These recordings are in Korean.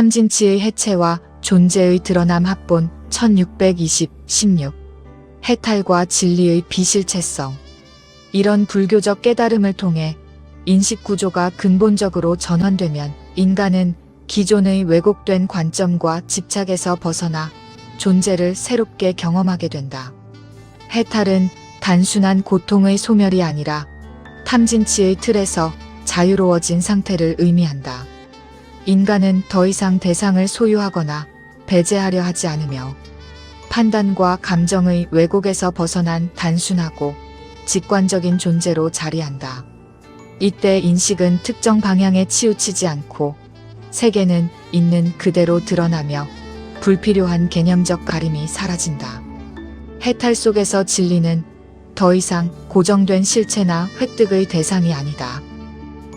탐진치의 해체와 존재의 드러남 합본 1616 해탈과 진리의 비실체성. 이런 불교적 깨달음을 통해 인식구조가 근본적으로 전환되면 인간은 기존의 왜곡된 관점과 집착에서 벗어나 존재를 새롭게 경험하게 된다. 해탈은 단순한 고통의 소멸이 아니라 탐진치의 틀에서 자유로워진 상태를 의미한다. 인간은 더 이상 대상을 소유하거나 배제하려 하지 않으며 판단과 감정의 왜곡에서 벗어난 단순하고 직관적인 존재로 자리한다. 이때 인식은 특정 방향에 치우치지 않고 세계는 있는 그대로 드러나며 불필요한 개념적 가림이 사라진다. 해탈 속에서 진리는 더 이상 고정된 실체나 획득의 대상이 아니다.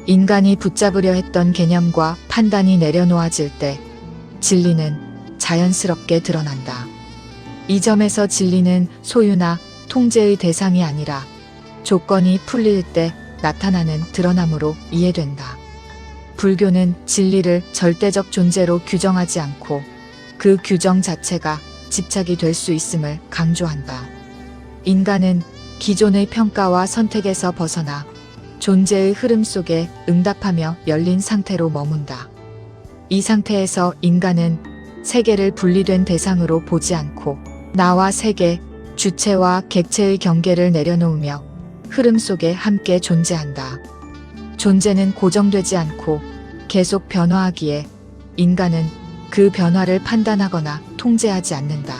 인간이 붙잡으려 했던 개념과 판단이 내려놓아질 때 진리는 자연스럽게 드러난다. 이 점에서 진리는 소유나 통제의 대상이 아니라 조건이 풀릴 때 나타나는 드러남으로 이해된다. 불교는 진리를 절대적 존재로 규정하지 않고 그 규정 자체가 집착이 될 수 있음을 강조한다. 인간은 기존의 평가와 선택에서 벗어나 존재의 흐름 속에 응답하며 열린 상태로 머문다. 이 상태에서 인간은 세계를 분리된 대상으로 보지 않고 나와 세계, 주체와 객체의 경계를 내려놓으며 흐름 속에 함께 존재한다. 존재는 고정되지 않고 계속 변화하기에 인간은 그 변화를 판단하거나 통제하지 않는다.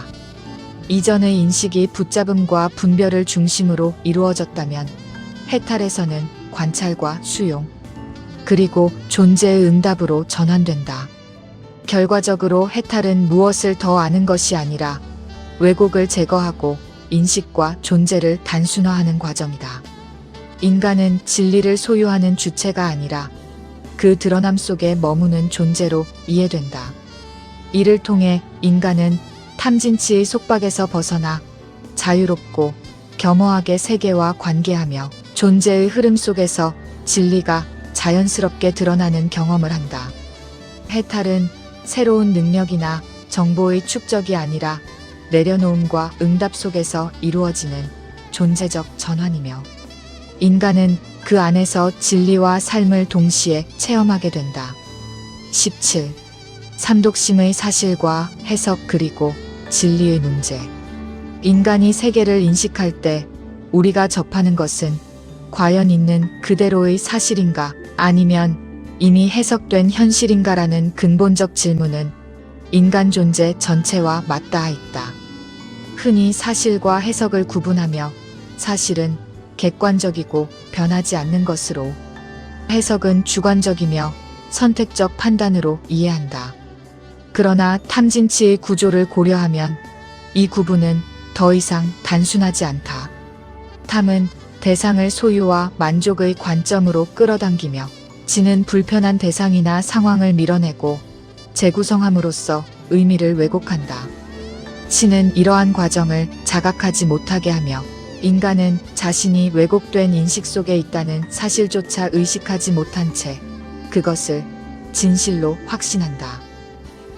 이전의 인식이 붙잡음과 분별을 중심으로 이루어졌다면 해탈에서는 관찰과 수용, 그리고 존재의 응답으로 전환된다. 결과적으로 해탈은 무엇을 더 아는 것이 아니라 왜곡을 제거하고 인식과 존재를 단순화하는 과정이다. 인간은 진리를 소유하는 주체가 아니라 그 드러남 속에 머무는 존재로 이해된다. 이를 통해 인간은 탐진치의 속박에서 벗어나 자유롭고 겸허하게 세계와 관계하며 존재의 흐름 속에서 진리가 자연스럽게 드러나는 경험을 한다. 해탈은 새로운 능력이나 정보의 축적이 아니라 내려놓음과 응답 속에서 이루어지는 존재적 전환이며 인간은 그 안에서 진리와 삶을 동시에 체험하게 된다. 17. 삼독심의 사실과 해석 그리고 진리의 문제. 인간이 세계를 인식할 때 우리가 접하는 것은 과연 있는 그대로의 사실인가 아니면 이미 해석된 현실인가라는 근본적 질문은 인간 존재 전체와 맞닿아 있다. 흔히 사실과 해석을 구분하며 사실은 객관적이고 변하지 않는 것으로 해석은 주관적이며 선택적 판단으로 이해한다. 그러나 탐진치의 구조를 고려하면 이 구분은 더 이상 단순하지 않다. 탐은 대상을 소유와 만족의 관점으로 끌어당기며 진은 불편한 대상이나 상황을 밀어내고 재구성함으로써 의미를 왜곡한다. 신은 이러한 과정을 자각하지 못하게 하며 인간은 자신이 왜곡된 인식 속에 있다는 사실조차 의식하지 못한 채 그것을 진실로 확신한다.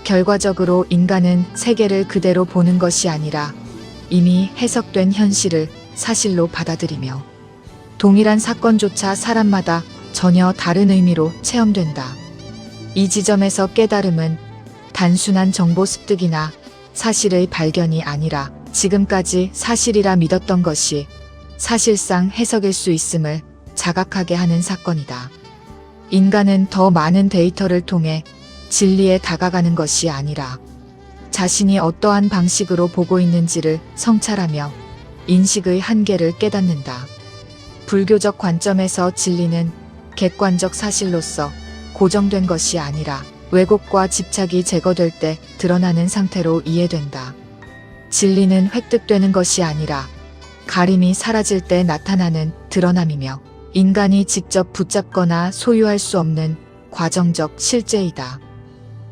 결과적으로 인간은 세계를 그대로 보는 것이 아니라 이미 해석된 현실을 사실로 받아들이며 동일한 사건조차 사람마다 전혀 다른 의미로 체험된다. 이 지점에서 깨달음은 단순한 정보 습득이나 사실의 발견이 아니라 지금까지 사실이라 믿었던 것이 사실상 해석일 수 있음을 자각하게 하는 사건이다. 인간은 더 많은 데이터를 통해 진리에 다가가는 것이 아니라 자신이 어떠한 방식으로 보고 있는지를 성찰하며 인식의 한계를 깨닫는다. 불교적 관점에서 진리는 객관적 사실로서 고정된 것이 아니라 왜곡과 집착이 제거될 때 드러나는 상태로 이해된다. 진리는 획득되는 것이 아니라 가림이 사라질 때 나타나는 드러남이며 인간이 직접 붙잡거나 소유할 수 없는 과정적 실제이다.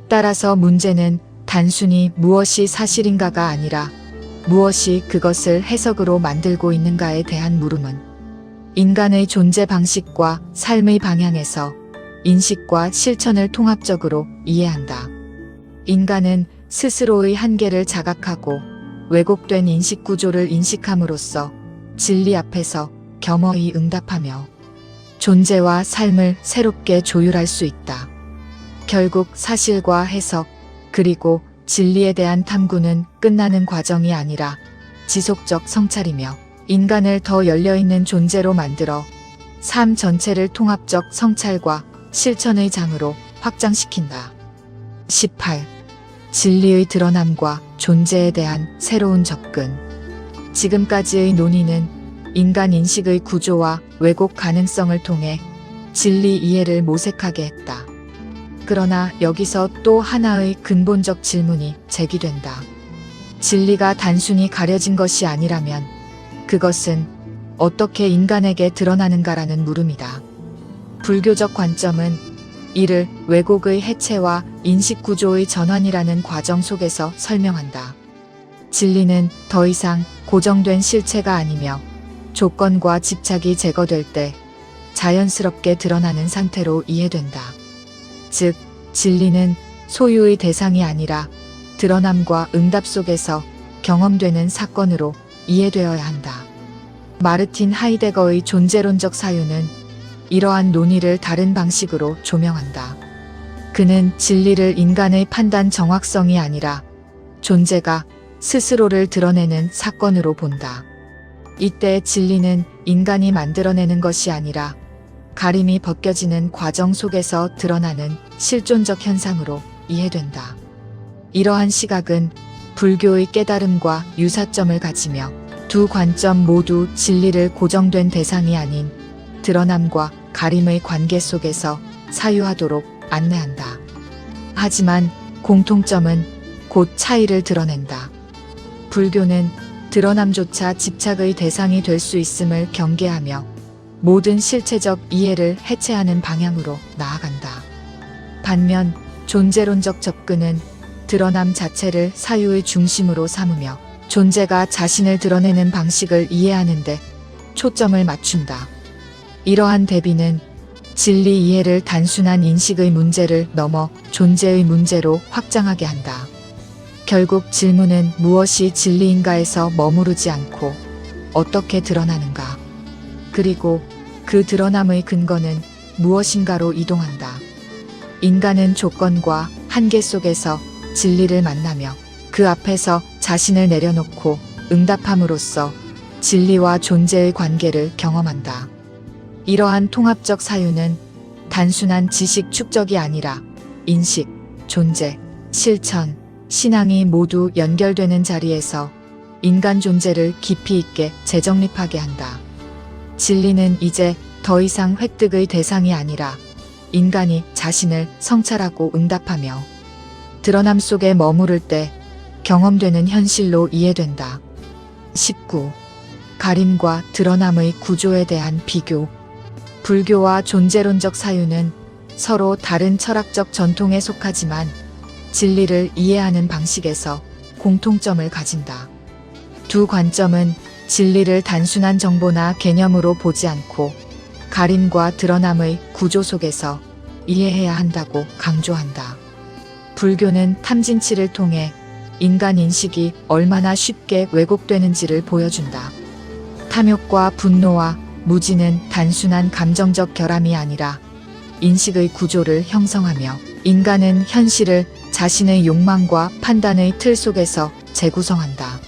따라서 문제는 단순히 무엇이 사실인가가 아니라 무엇이 그것을 해석으로 만들고 있는가에 대한 물음은 인간의 존재 방식과 삶의 방향에서 인식과 실천을 통합적으로 이해한다. 인간은 스스로의 한계를 자각하고 왜곡된 인식 구조를 인식함으로써 진리 앞에서 겸허히 응답하며 존재와 삶을 새롭게 조율할 수 있다. 결국 사실과 해석, 그리고 진리에 대한 탐구는 끝나는 과정이 아니라 지속적 성찰이며 인간을 더 열려있는 존재로 만들어 삶 전체를 통합적 성찰과 실천의 장으로 확장시킨다. 18. 진리의 드러남과 존재에 대한 새로운 접근. 지금까지의 논의는 인간 인식의 구조와 왜곡 가능성을 통해 진리 이해를 모색하게 했다. 그러나 여기서 또 하나의 근본적 질문이 제기된다. 진리가 단순히 가려진 것이 아니라면 그것은 어떻게 인간에게 드러나는가라는 물음이다. 불교적 관점은 이를 왜곡의 해체와 인식 구조의 전환이라는 과정 속에서 설명한다. 진리는 더 이상 고정된 실체가 아니며 조건과 집착이 제거될 때 자연스럽게 드러나는 상태로 이해된다. 즉, 진리는 소유의 대상이 아니라 드러남과 응답 속에서 경험되는 사건으로 이해되어야 한다. 마르틴 하이데거의 존재론적 사유는 이러한 논의를 다른 방식으로 조명한다. 그는 진리를 인간의 판단 정확성이 아니라 존재가 스스로를 드러내는 사건으로 본다. 이때 진리는 인간이 만들어내는 것이 아니라 가림이 벗겨지는 과정 속에서 드러나는 실존적 현상으로 이해된다. 이러한 시각은 불교의 깨달음과 유사점을 가지며 두 관점 모두 진리를 고정된 대상이 아닌 드러남과 가림의 관계 속에서 사유하도록 안내한다. 하지만 공통점은 곧 차이를 드러낸다. 불교는 드러남조차 집착의 대상이 될 수 있음을 경계하며 모든 실체적 이해를 해체하는 방향으로 나아간다. 반면 존재론적 접근은 드러남 자체를 사유의 중심으로 삼으며 존재가 자신을 드러내는 방식을 이해하는데 초점을 맞춘다. 이러한 대비는 진리 이해를 단순한 인식의 문제를 넘어 존재의 문제로 확장하게 한다. 결국 질문은 무엇이 진리인가에서 머무르지 않고 어떻게 드러나는가, 그리고 그 드러남의 근거는 무엇인가로 이동한다. 인간은 조건과 한계 속에서 진리를 만나며 그 앞에서 자신을 내려놓고 응답함으로써 진리와 존재의 관계를 경험한다. 이러한 통합적 사유는 단순한 지식 축적이 아니라 인식, 존재, 실천, 신앙이 모두 연결되는 자리에서 인간 존재를 깊이 있게 재정립하게 한다. 진리는 이제 더 이상 획득의 대상이 아니라 인간이 자신을 성찰하고 응답하며 드러남 속에 머무를 때 경험되는 현실로 이해된다. 19. 가림과 드러남의 구조에 대한 비교. 불교와 존재론적 사유는 서로 다른 철학적 전통에 속하지만 진리를 이해하는 방식에서 공통점을 가진다. 두 관점은 진리를 단순한 정보나 개념으로 보지 않고 가림과 드러남의 구조 속에서 이해해야 한다고 강조한다. 불교는 탐진치를 통해 인간 인식이 얼마나 쉽게 왜곡되는지를 보여준다. 탐욕과 분노와 무지는 단순한 감정적 결함이 아니라 인식의 구조를 형성하며 인간은 현실을 자신의 욕망과 판단의 틀 속에서 재구성한다.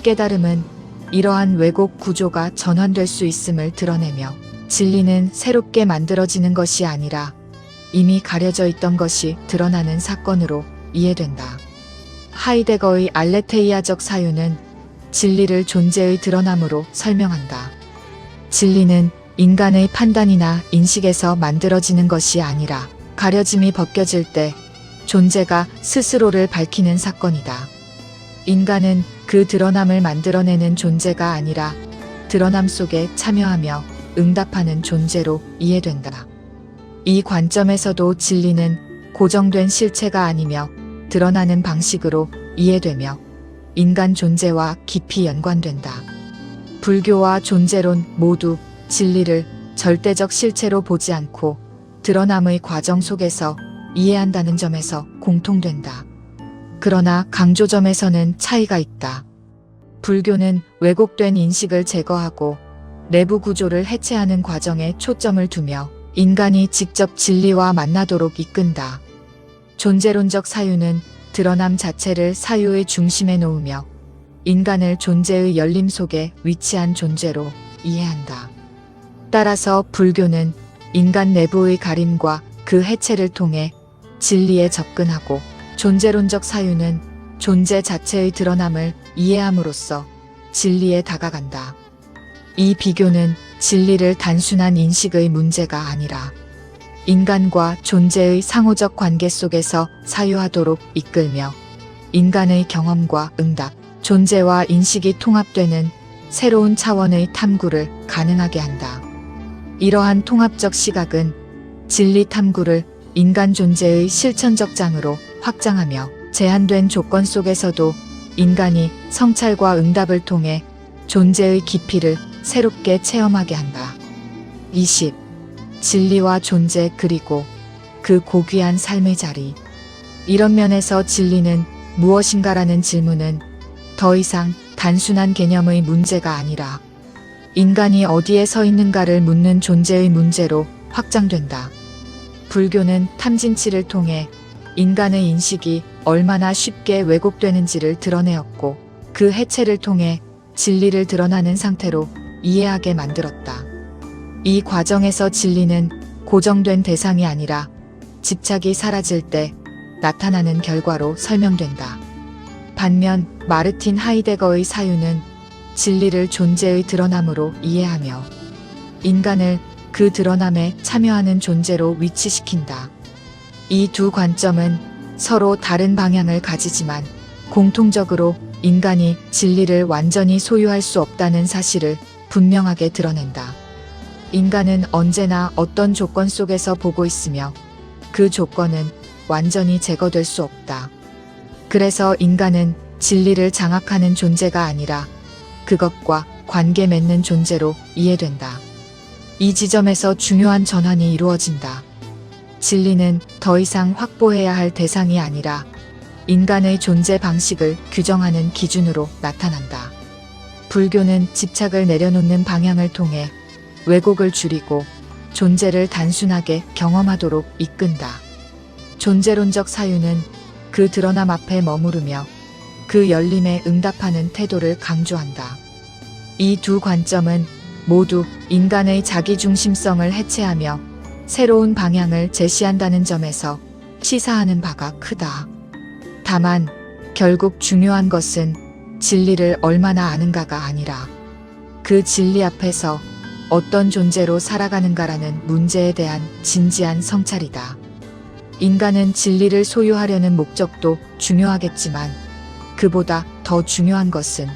깨달음은 이러한 왜곡 구조가 전환될 수 있음을 드러내며 진리는 새롭게 만들어지는 것이 아니라 이미 가려져 있던 것이 드러나는 사건으로 이해된다. 하이데거의 알레테이아적 사유는 진리를 존재의 드러남으로 설명한다. 진리는 인간의 판단이나 인식에서 만들어지는 것이 아니라 가려짐이 벗겨질 때 존재가 스스로를 밝히는 사건이다. 인간은 그 드러남을 만들어내는 존재가 아니라 드러남 속에 참여하며 응답하는 존재로 이해된다. 이 관점에서도 진리는 고정된 실체가 아니며 드러나는 방식으로 이해되며 인간 존재와 깊이 연관된다. 불교와 존재론 모두 진리를 절대적 실체로 보지 않고 드러남의 과정 속에서 이해한다는 점에서 공통된다. 그러나 강조점에서는 차이가 있다. 불교는 왜곡된 인식을 제거하고 내부 구조를 해체하는 과정에 초점을 두며 인간이 직접 진리와 만나도록 이끈다. 존재론적 사유는 드러남 자체를 사유의 중심에 놓으며 인간을 존재의 열림 속에 위치한 존재로 이해한다. 따라서 불교는 인간 내부의 가림과 그 해체를 통해 진리에 접근하고, 존재론적 사유는 존재 자체의 드러남을 이해함으로써 진리에 다가간다. 이 비교는 진리를 단순한 인식의 문제가 아니라 인간과 존재의 상호적 관계 속에서 사유하도록 이끌며 인간의 경험과 응답, 존재와 인식이 통합되는 새로운 차원의 탐구를 가능하게 한다. 이러한 통합적 시각은 진리 탐구를 인간 존재의 실천적 장으로 확장하며 제한된 조건 속에서도 인간이 성찰과 응답을 통해 존재의 깊이를 새롭게 체험하게 한다. 20. 진리와 존재 그리고 그 고귀한 삶의 자리. 이런 면에서 진리는 무엇인가라는 질문은 더 이상 단순한 개념의 문제가 아니라 인간이 어디에 서 있는가를 묻는 존재의 문제로 확장된다. 불교는 탐진치를 통해 인간의 인식이 얼마나 쉽게 왜곡되는지를 드러내었고, 그 해체를 통해 진리를 드러나는 상태로 이해하게 만들었다. 이 과정에서 진리는 고정된 대상이 아니라 집착이 사라질 때 나타나는 결과로 설명된다. 반면 마르틴 하이데거의 사유는 진리를 존재의 드러남으로 이해하며 인간을 그 드러남에 참여하는 존재로 위치시킨다. 이 두 관점은 서로 다른 방향을 가지지만 공통적으로 인간이 진리를 완전히 소유할 수 없다는 사실을 분명하게 드러낸다. 인간은 언제나 어떤 조건 속에서 보고 있으며 그 조건은 완전히 제거될 수 없다. 그래서 인간은 진리를 장악하는 존재가 아니라 그것과 관계 맺는 존재로 이해된다. 이 지점에서 중요한 전환이 이루어진다. 진리는 더 이상 확보해야 할 대상이 아니라 인간의 존재 방식을 규정하는 기준으로 나타난다. 불교는 집착을 내려놓는 방향을 통해 왜곡을 줄이고 존재를 단순하게 경험하도록 이끈다. 존재론적 사유는 그 드러남 앞에 머무르며 그 열림에 응답하는 태도를 강조한다. 이 두 관점은 모두 인간의 자기중심성을 해체하며 새로운 방향을 제시한다는 점에서 시사하는 바가 크다. 다만 결국 중요한 것은 진리를 얼마나 아는가가 아니라 그 진리 앞에서 어떤 존재로 살아가는가라는 문제에 대한 진지한 성찰이다. 인간은 진리를 소유하려는 목적도 중요하겠지만 그보다 더 중요한 것은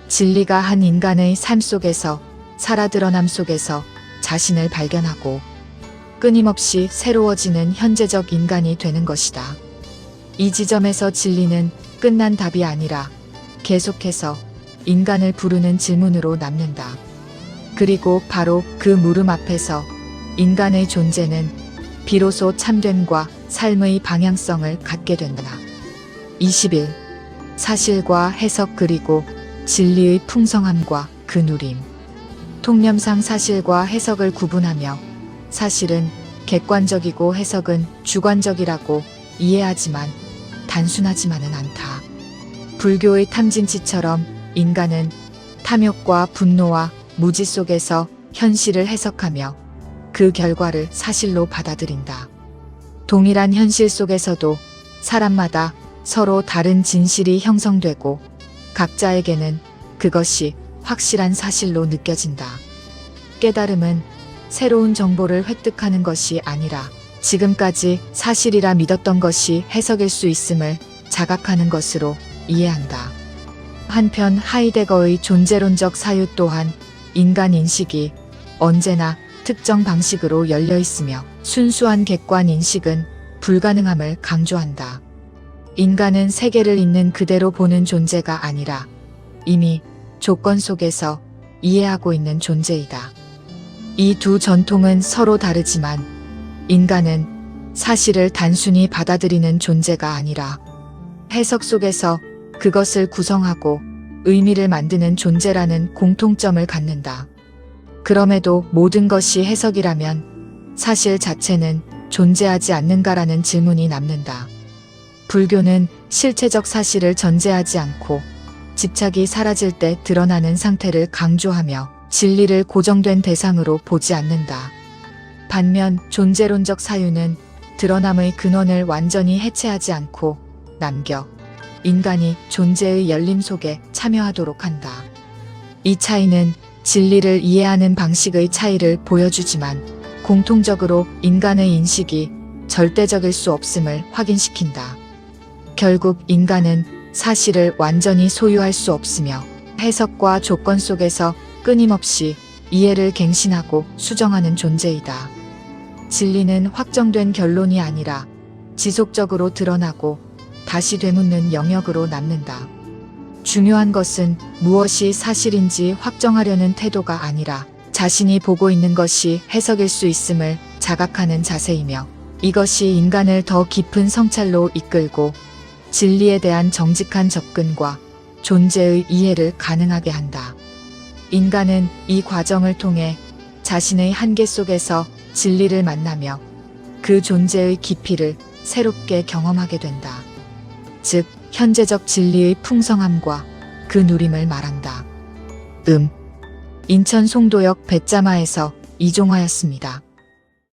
진리가 한 인간의 삶 속에서 살아 드러남 속에서 자신을 발견하고 끊임없이 새로워지는 현재적 인간이 되는 것이다. 이 지점에서 진리는 끝난 답이 아니라 계속해서 인간을 부르는 질문으로 남는다. 그리고 바로 그 물음 앞에서 인간의 존재는 비로소 참됨과 삶의 방향성을 갖게 된다. 21. 사실과 해석 그리고 진리의 풍성함과 그 누림. 통념상 사실과 해석을 구분하며 사실은 객관적이고 해석은 주관적이라고 이해하지만 단순하지만은 않다. 불교의 탐진치처럼 인간은 탐욕과 분노와 무지 속에서 현실을 해석하며 그 결과를 사실로 받아들인다. 동일한 현실 속에서도 사람마다 서로 다른 진실이 형성되고 각자에게는 그것이 확실한 사실로 느껴진다. 깨달음은 새로운 정보를 획득하는 것이 아니라 지금까지 사실이라 믿었던 것이 해석일 수 있음을 자각하는 것으로 이해한다. 한편 하이데거의 존재론적 사유 또한 인간 인식이 언제나 특정 방식으로 열려 있으며 순수한 객관 인식은 불가능함을 강조한다. 인간은 세계를 있는 그대로 보는 존재가 아니라 이미 조건 속에서 이해하고 있는 존재이다. 이 두 전통은 서로 다르지만 인간은 사실을 단순히 받아들이는 존재가 아니라 해석 속에서 그것을 구성하고 의미를 만드는 존재라는 공통점을 갖는다. 그럼에도 모든 것이 해석이라면 사실 자체는 존재하지 않는가라는 질문이 남는다. 불교는 실체적 사실을 전제하지 않고 집착이 사라질 때 드러나는 상태를 강조하며 진리를 고정된 대상으로 보지 않는다. 반면 존재론적 사유는 드러남의 근원을 완전히 해체하지 않고 남겨 인간이 존재의 열림 속에 참여하도록 한다. 이 차이는 진리를 이해하는 방식의 차이를 보여주지만 공통적으로 인간의 인식이 절대적일 수 없음을 확인시킨다. 결국 인간은 사실을 완전히 소유할 수 없으며 해석과 조건 속에서 끊임없이 이해를 갱신하고 수정하는 존재이다. 진리는 확정된 결론이 아니라 지속적으로 드러나고 다시 되묻는 영역으로 남는다. 중요한 것은 무엇이 사실인지 확정하려는 태도가 아니라 자신이 보고 있는 것이 해석일 수 있음을 자각하는 자세이며 이것이 인간을 더 깊은 성찰로 이끌고 진리에 대한 정직한 접근과 존재의 이해를 가능하게 한다. 인간은 이 과정을 통해 자신의 한계 속에서 진리를 만나며 그 존재의 깊이를 새롭게 경험하게 된다. 즉, 현재적 진리의 풍성함과 그 누림을 말한다. 인천 송도역 배짜마에서 이종화였습니다.